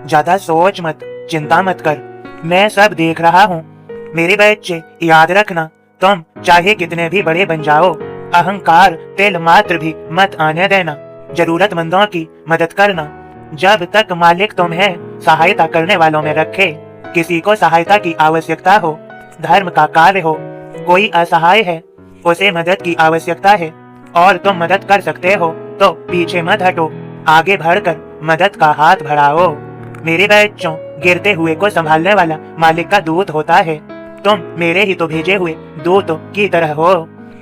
ज्यादा सोच मत, चिंता मत कर, मैं सब देख रहा हूँ। मेरे बच्चे, याद रखना, तुम चाहे कितने भी बड़े बन जाओ, अहंकार तिल मात्र भी मत आने देना। जरूरतमंदों की मदद करना। जब तक मालिक तुम्हें सहायता करने वालों में रखे, किसी को सहायता की आवश्यकता हो, धर्म का कार्य हो, कोई असहाय है, उसे मदद की आवश्यकता है और तुम मदद कर सकते हो, तो पीछे मत हटो, आगे बढ़कर मदद का हाथ बढ़ाओ। मेरे बच्चों, गिरते हुए को संभालने वाला मालिक का दूत होता है। तुम मेरे ही तो भेजे हुए दूत की तरह हो।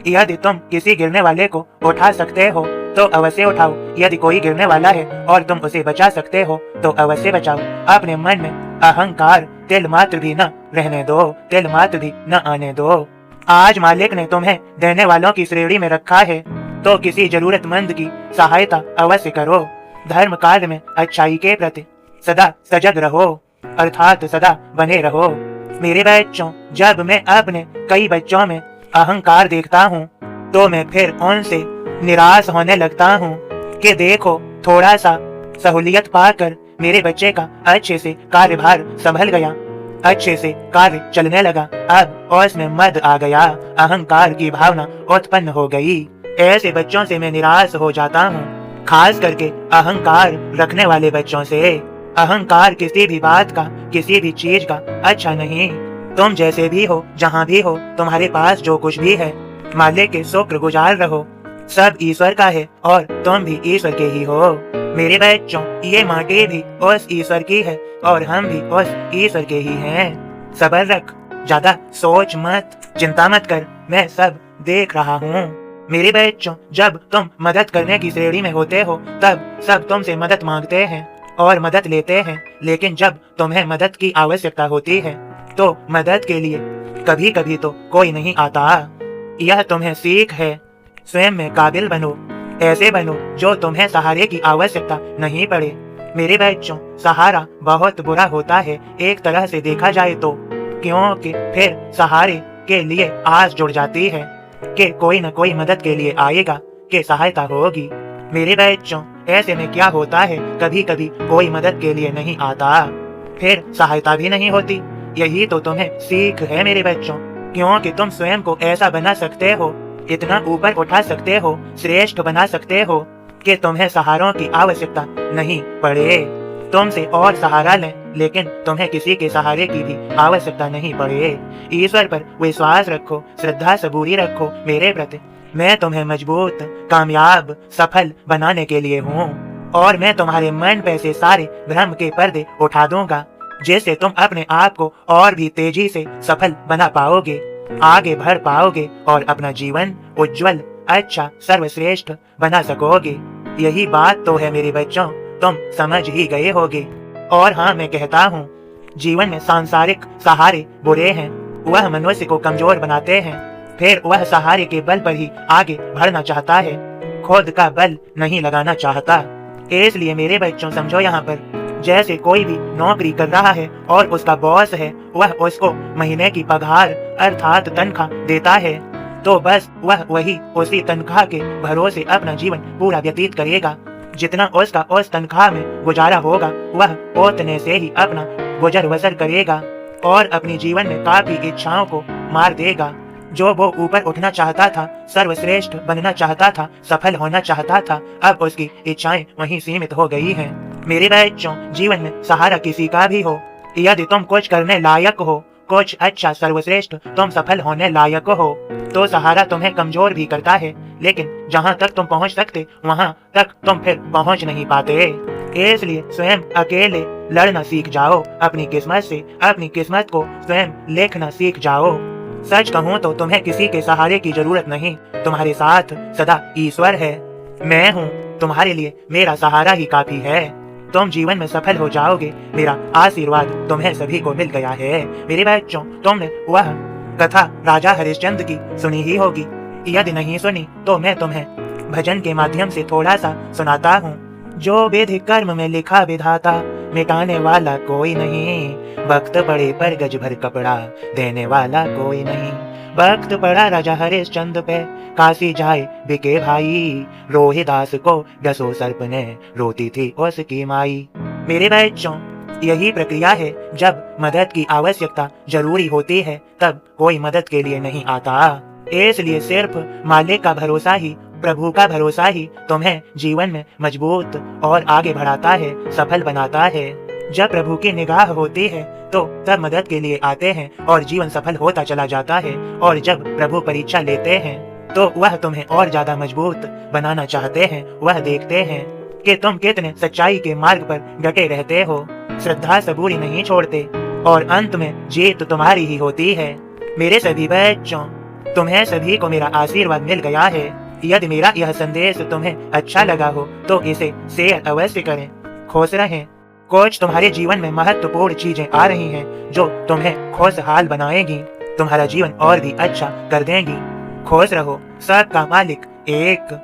यदि तुम किसी गिरने वाले को उठा सकते हो तो अवश्य उठाओ। यदि कोई गिरने वाला है और तुम उसे बचा सकते हो तो अवश्य बचाओ। अपने मन में अहंकार तिल मात्र भी न रहने दो, तिल मात्र भी न आने दो। आज मालिक ने तुम्हें देने वालों की श्रेणी में रखा है, तो किसी जरूरतमंद की सहायता अवश्य करो। धर्म कार्य में अच्छाई के प्रति सदा सजग रहो, अर्थात सदा बने रहो। मेरे बच्चों, जब मैं अपने कई बच्चों में अहंकार देखता हूँ तो मैं फिर उनसे निराश होने लगता हूँ कि देखो, थोड़ा सा सहूलियत पाकर मेरे बच्चे का अच्छे से कार्यभार संभल गया, अच्छे से कार्य चलने लगा। अब उसमें मद आ गया, अहंकार की भावना उत्पन्न हो गई। ऐसे बच्चों से मैं निराश हो जाता हूँ, खास करके अहंकार रखने वाले बच्चों से। अहंकार किसी भी बात का, किसी भी चीज का अच्छा नहीं। तुम जैसे भी हो, जहाँ भी हो, तुम्हारे पास जो कुछ भी है, मालिक के शुक्रगुजार रहो। सब ईश्वर का है और तुम भी ईश्वर के ही हो। मेरे बच्चों, ये माटी भी उस ईश्वर की है और हम भी उस ईश्वर के ही हैं। सब्र रख, ज्यादा सोच मत, चिंता मत कर, मैं सब देख रहा हूँ। मेरे बच्चों, जब तुम मदद करने की श्रेणी में होते हो तब सब तुमसे मदद मांगते हैं और मदद लेते हैं, लेकिन जब तुम्हें मदद की आवश्यकता होती है तो मदद के लिए कभी कभी तो कोई नहीं आता। यह तुम्हें सीख है, स्वयं में काबिल बनो, ऐसे बनो जो तुम्हें सहारे की आवश्यकता नहीं पड़े। मेरे बच्चों, सहारा बहुत बुरा होता है एक तरह से देखा जाए तो, क्योंकि फिर सहारे के लिए आस जुड़ जाती है कि कोई न कोई मदद के लिए आएगा, कि सहायता होगी। मेरे बच्चों, ऐसे में क्या होता है, कभी कभी कोई मदद के लिए नहीं आता, फिर सहायता भी नहीं होती। यही तो तुम्हें सीख है मेरे बच्चों, क्योंकि तुम स्वयं को ऐसा बना सकते हो, इतना ऊपर उठा सकते हो, श्रेष्ठ बना सकते हो कि तुम्हें सहारों की आवश्यकता नहीं पड़े। तुमसे और सहारा लें, लेकिन तुम्हें किसी के सहारे की भी आवश्यकता नहीं पड़े। ईश्वर पर विश्वास रखो, श्रद्धा सबूरी रखो मेरे प्रति। मैं तुम्हें मजबूत, कामयाब, सफल बनाने के लिए हूँ और मैं तुम्हारे मन पे से सारे भ्रम के पर्दे उठा दूंगा, जिससे तुम अपने आप को और भी तेजी से सफल बना पाओगे, आगे बढ़ पाओगे और अपना जीवन उज्जवल, अच्छा, सर्वश्रेष्ठ बना सकोगे। यही बात तो है मेरे बच्चों, तुम समझ ही गए होगे। और हाँ, मैं कहता हूँ, जीवन में सांसारिक सहारे बुरे हैं, वह मनुष्य को कमजोर बनाते हैं, फिर वह सहारे के बल पर ही आगे बढ़ना चाहता है, खुद का बल नहीं लगाना चाहता। इसलिए मेरे बच्चों, समझो यहाँ पर, जैसे कोई भी नौकरी कर रहा है और उसका बॉस है, वह उसको महीने की पगार अर्थात तनख्वाह देता है, तो बस वह वही उसी तनख्वाह के भरोसे अपना जीवन पूरा व्यतीत करेगा। जितना उसका उस तनख्वाह में गुजारा होगा, वह उतने से ही अपना गुजर बसर करेगा और अपने जीवन में काफी इच्छाओं को मार देगा। जो वो ऊपर उठना चाहता था, सर्वश्रेष्ठ बनना चाहता था, सफल होना चाहता था, अब उसकी इच्छाएं वहीं सीमित हो गई हैं। मेरे बच्चों, जीवन में सहारा किसी का भी हो, यदि तुम कुछ करने लायक हो, कुछ अच्छा, सर्वश्रेष्ठ, तुम सफल होने लायक हो, तो सहारा तुम्हें कमजोर भी करता है, लेकिन जहाँ तक तुम पहुँच सकते वहाँ तक तुम फिर पहुँच नहीं पाते। इसलिए स्वयं अकेले लड़ना सीख जाओ अपनी किस्मत से, अपनी किस्मत को स्वयं लिखना सीख जाओ। सच कहूँ तो तुम्हें किसी के सहारे की जरूरत नहीं, तुम्हारे साथ सदा ईश्वर है। मैं हूँ तुम्हारे लिए, मेरा सहारा ही काफी है। तुम जीवन में सफल हो जाओगे, मेरा आशीर्वाद तुम्हें सभी को मिल गया है। मेरे बच्चों, तुमने वह कथा राजा हरिश्चंद्र की सुनी ही होगी, यदि नहीं सुनी तो मैं तुम्हें भजन के माध्यम से थोड़ा सा सुनाता हूँ। जो विधि कर्म में लिखा विधाता, मिटाने वाला कोई नहीं, वक्त पड़े पर गज भर कपड़ा, देने वाला कोई नहीं। वक्त पड़ा राजा हरिश्चंद्र पे, काशी जाए बिके भाई, रोहिदास को डसो सर्प ने, रोती थी उसकी माई। मेरे बच्चों, यही प्रक्रिया है। जब मदद की आवश्यकता जरूरी होती है तब कोई मदद के लिए नहीं आता। इसलिए सिर्फ मालिक का भरोसा ही, प्रभु का भरोसा ही तुम्हें जीवन में मजबूत और आगे बढ़ाता है, सफल बनाता है। जब प्रभु की निगाह होती है तो तब मदद के लिए आते हैं और जीवन सफल होता चला जाता है। और जब प्रभु परीक्षा लेते हैं तो वह तुम्हें और ज्यादा मजबूत बनाना चाहते हैं। वह देखते हैं कि तुम कितने सच्चाई के मार्ग पर डटे रहते हो, श्रद्धा सबूरी नहीं छोड़ते, और अंत में जीत तुम्हारी ही होती है। मेरे सभी बच्चों, तुम्हें सभी को मेरा आशीर्वाद मिल गया है। यदि मेरा यह संदेश तुम्हें अच्छा लगा हो तो इसे शेयर अवश्य करें। खुश रहें। कुछ तुम्हारे जीवन में महत्वपूर्ण चीजें आ रही हैं जो तुम्हें खुशहाल बनाएगी, तुम्हारा जीवन और भी अच्छा कर देंगी। खुश रहो। सबका मालिक एक।